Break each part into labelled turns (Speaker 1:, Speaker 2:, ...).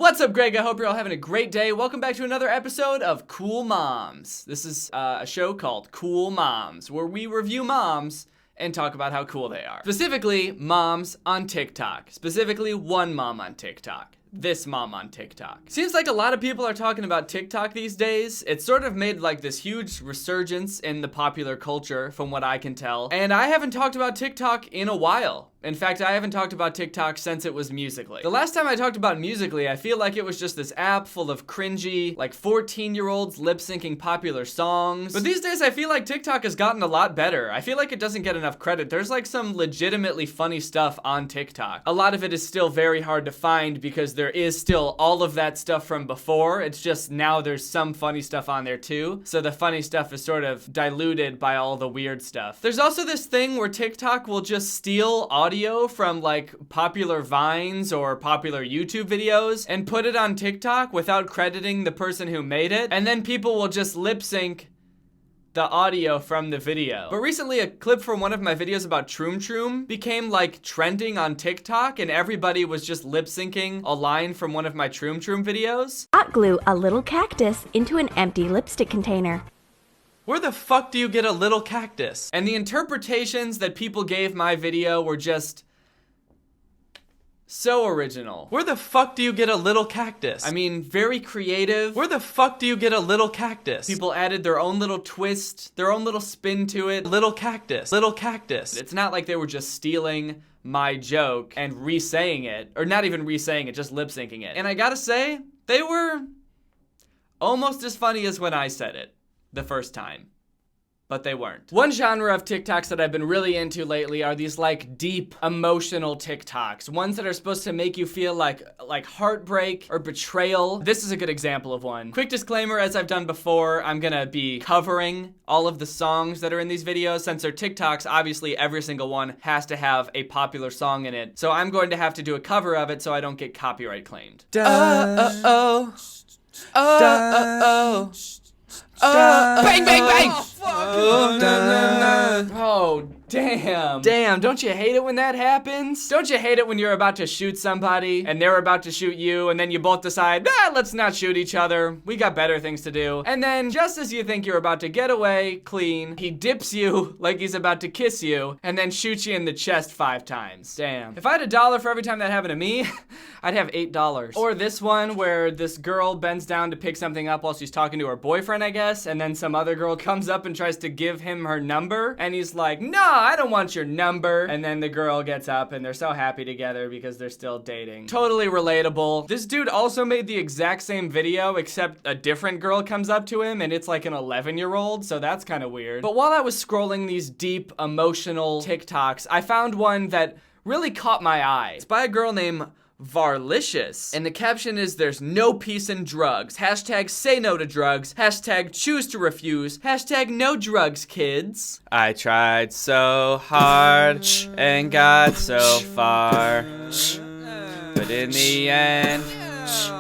Speaker 1: What's up, Greg? I hope you're all having a great day. Welcome back to another episode of Cool Moms. This is a show called Cool Moms, where we review moms and talk about how cool they are. Specifically, moms on TikTok. Specifically, one mom on TikTok. This mom on TikTok. Seems like a lot of people are talking about TikTok these days. It's sort of made like this huge resurgence in the popular culture from what I can tell. And I haven't talked about TikTok in a while. In fact, I haven't talked about TikTok since it was Musical.ly. The last time I talked about Musical.ly, I feel like it was just this app full of cringy, like 14-year-olds lip-syncing popular songs. But these days, I feel like TikTok has gotten a lot better. I feel like it doesn't get enough credit. There's like some legitimately funny stuff on TikTok. A lot of it is still very hard to find because there is still all of that stuff from before. It's just now there's some funny stuff on there too. So the funny stuff is sort of diluted by all the weird stuff. There's also this thing where TikTok will just steal audio from like popular Vines or popular YouTube videos and put it on TikTok without crediting the person who made it. And then people will just lip sync the audio from the video. But recently a clip from one of my videos about Troom Troom became like trending on TikTok and everybody was just lip syncing a line from one of my Troom Troom videos.
Speaker 2: Hot glue a little cactus into an empty lipstick container.
Speaker 1: Where the fuck do you get a little cactus? And the interpretations that people gave my video were just so original. Where the fuck do you get a little cactus? I mean, very creative. Where the fuck do you get a little cactus? People added their own little twist, their own little spin to it. Little cactus, little cactus. It's not like they were just stealing my joke and re-saying it, or not even re-saying it, just lip-syncing it. And I gotta say, they were almost as funny as when I said it the first time. But they weren't. One genre of TikToks that I've been really into lately are these like deep emotional TikToks. Ones that are supposed to make you feel like heartbreak or betrayal. This is a good example of one. Quick disclaimer, as I've done before, I'm gonna be covering all of the songs that are in these videos. Since they're TikToks, obviously every single one has to have a popular song in it. So I'm going to have to do a cover of it so I don't get copyright claimed. Bang, bang, bang! Oh, damn. Damn, don't you hate it when that happens? Don't you hate it when you're about to shoot somebody and they're about to shoot you and then you both decide, let's not shoot each other. We got better things to do. And then just as you think you're about to get away clean, he dips you like he's about to kiss you and then shoots you in the chest 5 times. Damn. If I had $1 for every time that happened to me, I'd have $8. Or this one where this girl bends down to pick something up while she's talking to her boyfriend, I guess, and then some other girl comes up and tries to give him her number, and he's like, no, I don't want your number. And then the girl gets up and they're so happy together because they're still dating. Totally relatable. This dude also made the exact same video, except a different girl comes up to him and it's like an 11-year-old, so that's kind of weird. But while I was scrolling these deep, emotional TikToks, I found one that really caught my eye. It's by a girl named Varlicious. And the caption is, there's no peace in drugs. Hashtag say no to drugs. Hashtag choose to refuse. Hashtag no drugs, kids. I tried so hard and got so far. But in the end,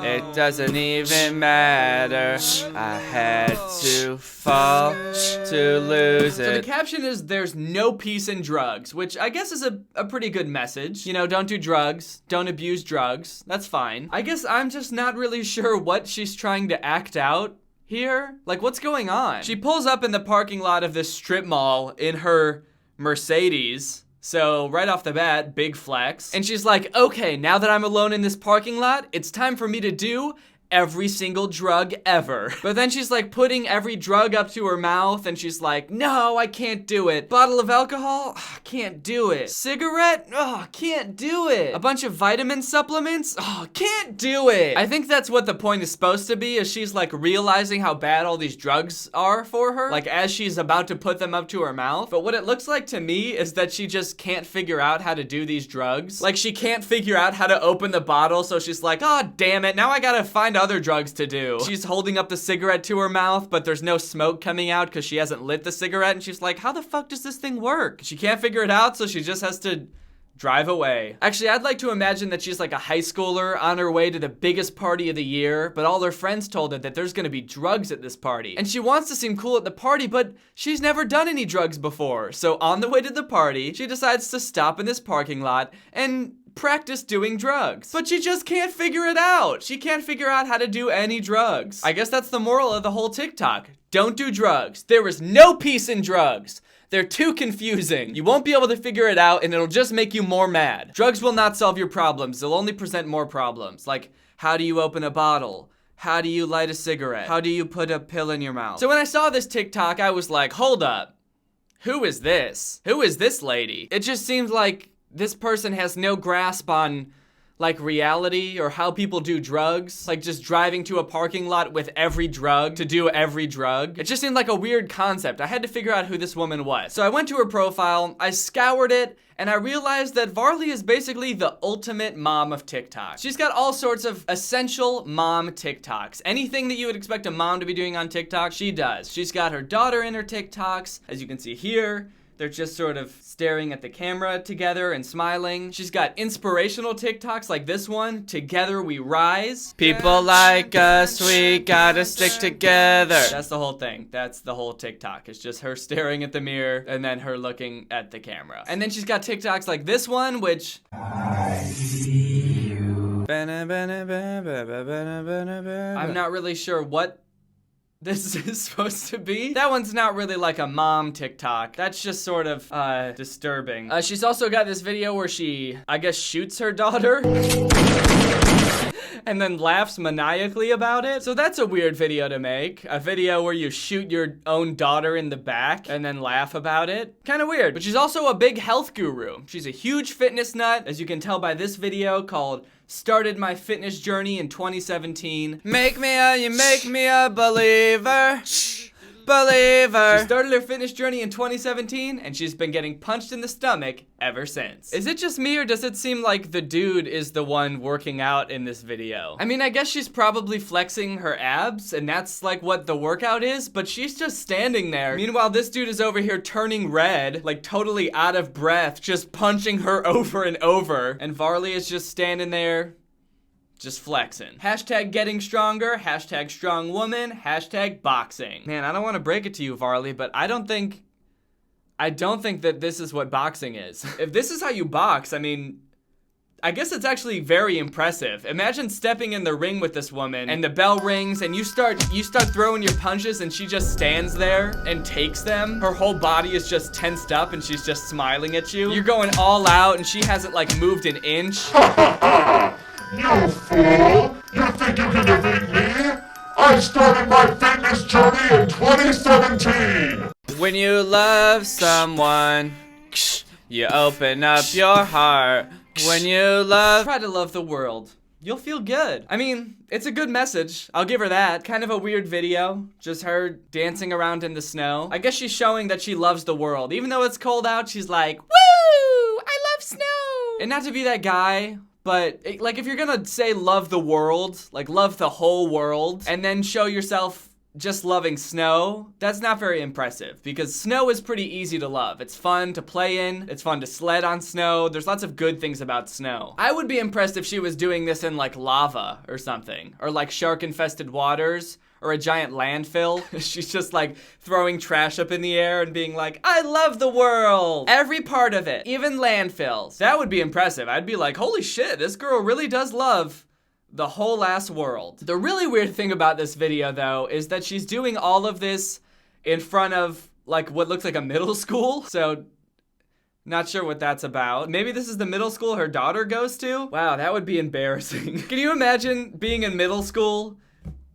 Speaker 1: it doesn't even matter. I had to fall to lose it. So the caption is, there's no peace in drugs, which I guess is a pretty good message. You know, don't do drugs, don't abuse drugs. That's fine. I guess I'm just not really sure what she's trying to act out here. Like, what's going on? She pulls up in the parking lot of this strip mall in her Mercedes. So right off the bat, big flex. And she's like, okay, now that I'm alone in this parking lot, it's time for me to do every single drug ever. But then she's like putting every drug up to her mouth and she's like, no, I can't do it. Bottle of alcohol? Oh, can't do it. Cigarette? Oh, can't do it. A bunch of vitamin supplements? Oh, can't do it. I think that's what the point is supposed to be, is she's like realizing how bad all these drugs are for her, like as she's about to put them up to her mouth. But what it looks like to me is that she just can't figure out how to do these drugs. Like she can't figure out how to open the bottle, so she's like, oh, damn it, now I gotta find other drugs to do. She's holding up the cigarette to her mouth, but there's no smoke coming out because she hasn't lit the cigarette, and she's like, how the fuck does this thing work? She can't figure it out, so she just has to drive away. Actually, I'd like to imagine that she's like a high schooler on her way to the biggest party of the year, but all her friends told her that there's gonna be drugs at this party. And she wants to seem cool at the party, but she's never done any drugs before. So on the way to the party, she decides to stop in this parking lot and practice doing drugs. But she just can't figure it out. She can't figure out how to do any drugs. I guess that's the moral of the whole TikTok. Don't do drugs. There is no peace in drugs. They're too confusing. You won't be able to figure it out and it'll just make you more mad. Drugs will not solve your problems. They'll only present more problems. Like, how do you open a bottle? How do you light a cigarette? How do you put a pill in your mouth? So when I saw this TikTok, I was like, hold up. Who is this? Who is this lady? It just seems like this person has no grasp on like reality or how people do drugs, like just driving to a parking lot with every drug to do every drug. It just seemed like a weird concept. I had to figure out who this woman was. So I went to her profile, I scoured it, and I realized that Varley is basically the ultimate mom of TikTok. She's got all sorts of essential mom TikToks. Anything that you would expect a mom to be doing on TikTok, she does. She's got her daughter in her TikToks, as you can see here. They're just sort of staring at the camera together and smiling. She's got inspirational TikToks like this one, Together We Rise. People like us, we gotta stick together. That's the whole thing. That's the whole TikTok. It's just her staring at the mirror and then her looking at the camera. And then she's got TikToks like this one, which... I see you. I'm not really sure what this is supposed to be. That one's not really like a mom TikTok. That's just sort of disturbing. She's also got this video where she, I guess, shoots her daughter and then laughs maniacally about it. So that's a weird video to make. A video where you shoot your own daughter in the back and then laugh about it. Kind of weird. But she's also a big health guru. She's a huge fitness nut, as you can tell by this video called Started My Fitness Journey in 2017. You make me a believer. Believer. She started her fitness journey in 2017, and she's been getting punched in the stomach ever since. Is it just me, or does it seem like the dude is the one working out in this video? I mean, I guess she's probably flexing her abs, and that's like what the workout is, but she's just standing there. Meanwhile, this dude is over here turning red, like totally out of breath, just punching her over and over, and Varley is just standing there, just flexing. Hashtag getting stronger, hashtag strong woman, hashtag boxing. Man, I don't want to break it to you, Varley, but I don't think that this is what boxing is. If this is how you box, I mean, I guess it's actually very impressive. Imagine stepping in the ring with this woman and the bell rings and you start throwing your punches and she just stands there and takes them. Her whole body is just tensed up and she's just smiling at you. You're going all out and she hasn't like moved an inch.
Speaker 3: You fool! You think you can defeat me? I started my fitness journey in 2017!
Speaker 1: When you love someone, you open up your heart. When you try to love the world, you'll feel good. I mean, it's a good message. I'll give her that. Kind of a weird video. Just her dancing around in the snow. I guess she's showing that she loves the world. Even though it's cold out, she's like, woo! I love snow! And not to be that guy, but like if you're gonna say love the world, like love the whole world, and then show yourself just loving snow, that's not very impressive because snow is pretty easy to love. It's fun to play in, it's fun to sled on snow, there's lots of good things about snow. I would be impressed if she was doing this in like lava or something, or like shark-infested waters, or a giant landfill. She's just like throwing trash up in the air and being like, I love the world! Every part of it, even landfills. That would be impressive. I'd be like, holy shit, this girl really does love the whole ass world. The really weird thing about this video though is that she's doing all of this in front of like what looks like a middle school. So not sure what that's about. Maybe this is the middle school her daughter goes to? Wow, that would be embarrassing. Can you imagine being in middle school?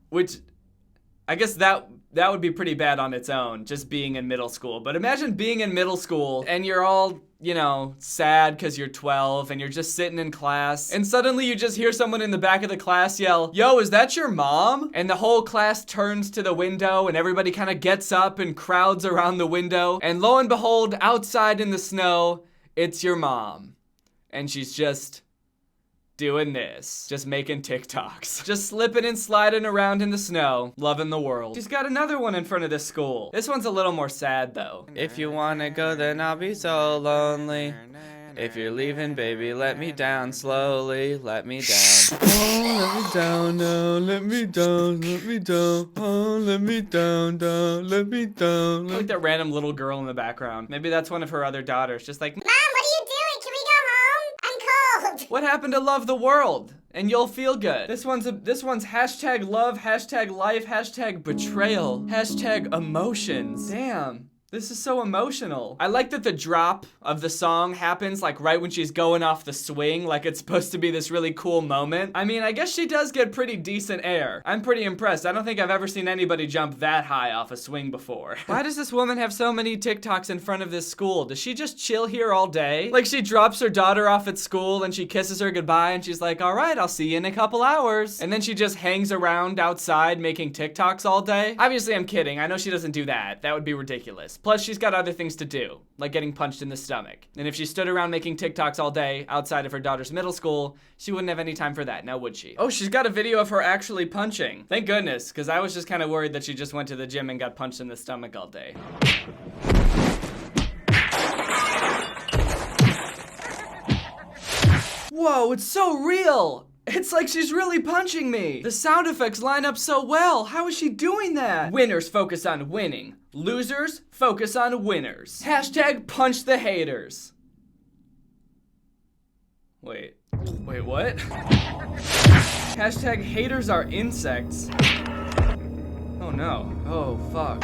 Speaker 1: Which, I guess that would be pretty bad on its own, just being in middle school. But imagine being in middle school and you're all, you know, sad because you're 12 and you're just sitting in class. And suddenly you just hear someone in the back of the class yell, yo, is that your mom? And the whole class turns to the window and everybody kind of gets up and crowds around the window. And lo and behold, outside in the snow, it's your mom. And she's just doing this, just making TikToks, just slipping and sliding around in the snow, loving the world. She's got another one in front of this school. This one's a little more sad though. If you wanna go, then I'll be so lonely. If you're leaving, baby, let me down slowly, let me down. Oh, let me down, no, let me down, let me down. Oh, let me down, down, let me down. Like that random little girl in the background. Maybe that's one of her other daughters, just like,
Speaker 4: Mom, what are you doing? Can we go home? I'm cold.
Speaker 1: What happened to love the world? And you'll feel good. This one's hashtag love, hashtag life, hashtag betrayal, hashtag emotions. Damn. This is so emotional. I like that the drop of the song happens like right when she's going off the swing, like it's supposed to be this really cool moment. I mean, I guess she does get pretty decent air. I'm pretty impressed. I don't think I've ever seen anybody jump that high off a swing before. Why does this woman have so many TikToks in front of this school? Does she just chill here all day? Like she drops her daughter off at school and she kisses her goodbye and she's like, all right, I'll see you in a couple hours. And then she just hangs around outside making TikToks all day. Obviously, I'm kidding. I know she doesn't do that. That would be ridiculous. Plus, she's got other things to do, like getting punched in the stomach. And if she stood around making TikToks all day outside of her daughter's middle school, she wouldn't have any time for that, now would she? Oh, she's got a video of her actually punching. Thank goodness, because I was just kind of worried that she just went to the gym and got punched in the stomach all day. Whoa, it's so real! It's like she's really punching me. The sound effects line up so well. How is she doing that? Winners focus on winning. Losers focus on winners. Hashtag punch the haters. Wait, what? Hashtag haters are insects. Oh no, oh fuck.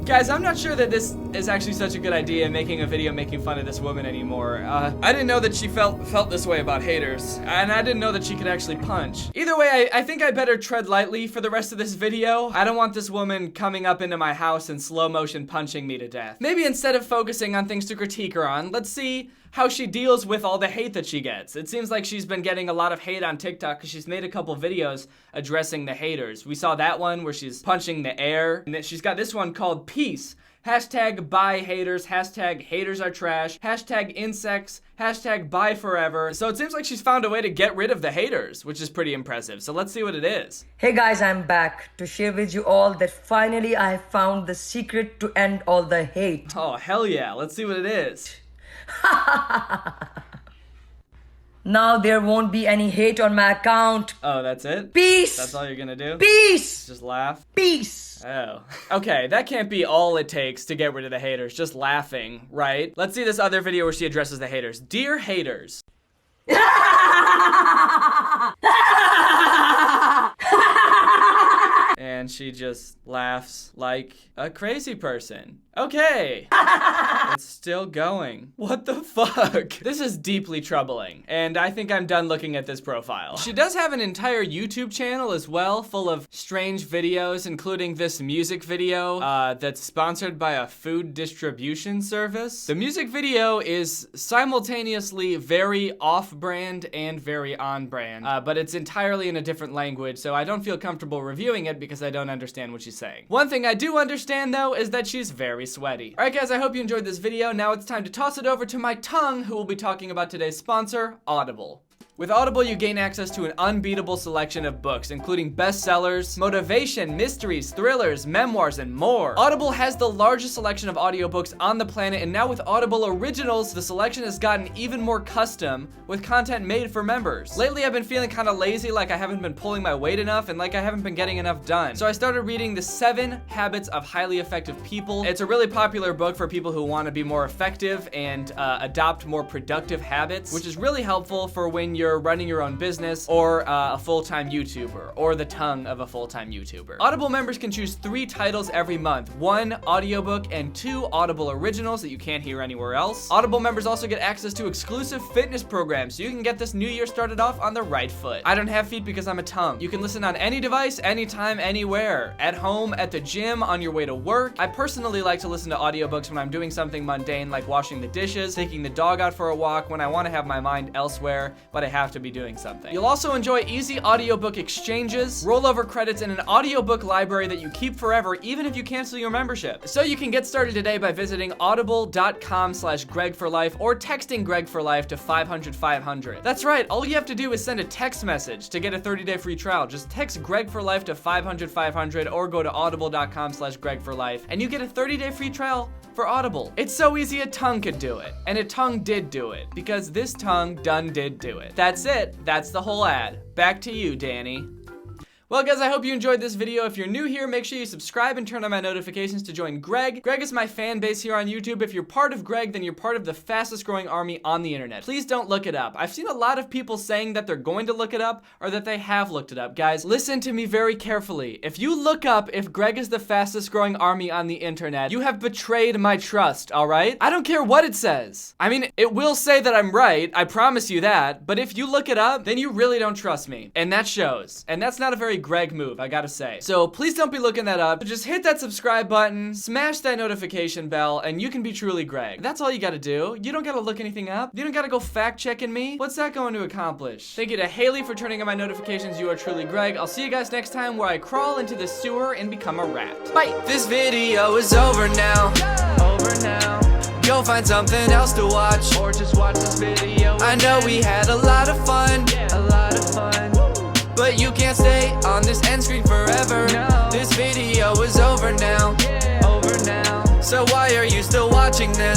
Speaker 1: Guys, I'm not sure that this is actually such a good idea, making a video making fun of this woman anymore. I didn't know that she felt this way about haters, and I didn't know that she could actually punch. Either way, I think I better tread lightly for the rest of this video. I don't want this woman coming up into my house and slow motion punching me to death. Maybe instead of focusing on things to critique her on, let's see how she deals with all the hate that she gets. It seems like she's been getting a lot of hate on TikTok because she's made a couple videos addressing the haters. We saw that one where she's punching the air, and then she's got this one called Peace. Hashtag bye haters, hashtag haters are trash, hashtag insects, hashtag bye forever. So it seems like she's found a way to get rid of the haters, which is pretty impressive. So let's see what it is.
Speaker 4: Hey guys, I'm back to share with you all that finally I have found the secret to end all the hate.
Speaker 1: Oh, hell yeah. Let's see what it is.
Speaker 4: Now there won't be any hate on my account.
Speaker 1: Oh, that's it?
Speaker 4: Peace!
Speaker 1: That's all you're gonna do?
Speaker 4: Peace!
Speaker 1: Just laugh?
Speaker 4: Peace!
Speaker 1: Oh. Okay, that can't be all it takes to get rid of the haters, just laughing, right? Let's see this other video where she addresses the haters. Dear haters. And she just laughs like a crazy person. Okay. It's still going. What the fuck? This is deeply troubling, and I think I'm done looking at this profile. She does have an entire YouTube channel as well, full of strange videos, including this music video that's sponsored by a food distribution service. The music video is simultaneously very off-brand and very on-brand, but it's entirely in a different language, so I don't feel comfortable reviewing it because I don't understand what she's saying. One thing I do understand, though, is that she's very sweaty. Alright guys, I hope you enjoyed this video. Now it's time to toss it over to my tongue, who will be talking about today's sponsor, Audible. With Audible, you gain access to an unbeatable selection of books, including bestsellers, motivation, mysteries, thrillers, memoirs, and more. Audible has the largest selection of audiobooks on the planet, and now with Audible Originals, the selection has gotten even more custom, with content made for members. Lately, I've been feeling kind of lazy, like I haven't been pulling my weight enough, and like I haven't been getting enough done. So I started reading The 7 Habits of Highly Effective People. It's a really popular book for people who want to be more effective and adopt more productive habits, which is really helpful for when you're running your own business, or a full-time YouTuber, or the tongue of a full-time YouTuber. Audible members can choose 3 titles every month, 1 audiobook and 2 Audible originals that you can't hear anywhere else. Audible members also get access to exclusive fitness programs, so you can get this new year started off on the right foot. I don't have feet because I'm a tongue. You can listen on any device, anytime, anywhere. At home, at the gym, on your way to work. I personally like to listen to audiobooks when I'm doing something mundane like washing the dishes, taking the dog out for a walk, when I want to have my mind elsewhere, but I have to be doing something. You'll also enjoy easy audiobook exchanges, rollover credits, and an audiobook library that you keep forever even if you cancel your membership. So you can get started today by visiting audible.com/GregForLife or texting Greg for Life to 500-500. That's right, all you have to do is send a text message to get a 30-day free trial. Just text Greg for Life to 500-500 or go to audible.com/GregForLife and you get a 30-day free trial for Audible. It's so easy a tongue could do it. And a tongue did do it, because this tongue done did do it. That's it. That's the whole ad. Back to you, Danny. Well, guys, I hope you enjoyed this video. If you're new here, make sure you subscribe and turn on my notifications to join Greg. Greg is my fan base here on YouTube. If you're part of Greg, then you're part of the fastest growing army on the internet. Please don't look it up. I've seen a lot of people saying that they're going to look it up or that they have looked it up. Guys, listen to me very carefully. If you look up if Greg is the fastest growing army on the internet, you have betrayed my trust, all right? I don't care what it says. I mean, it will say that I'm right. I promise you that. But if you look it up, then you really don't trust me. And that shows. And that's not a very Greg move, I gotta say. So please don't be looking that up. Just hit that subscribe button, smash that notification bell, and you can be truly Greg. That's all you gotta do. You don't gotta look anything up. You don't gotta go fact checking me. What's that going to accomplish? Thank you to Haley for turning on my notifications. You are truly Greg. I'll see you guys next time where I crawl into the sewer and become a rat. Bye. This video is over now. Over now. Go find something else to watch, or just watch this video. I know we had a lot of fun, a lot of fun. But you can't stay on this end screen forever. No. This video is over now. Over now. So why are you still watching this?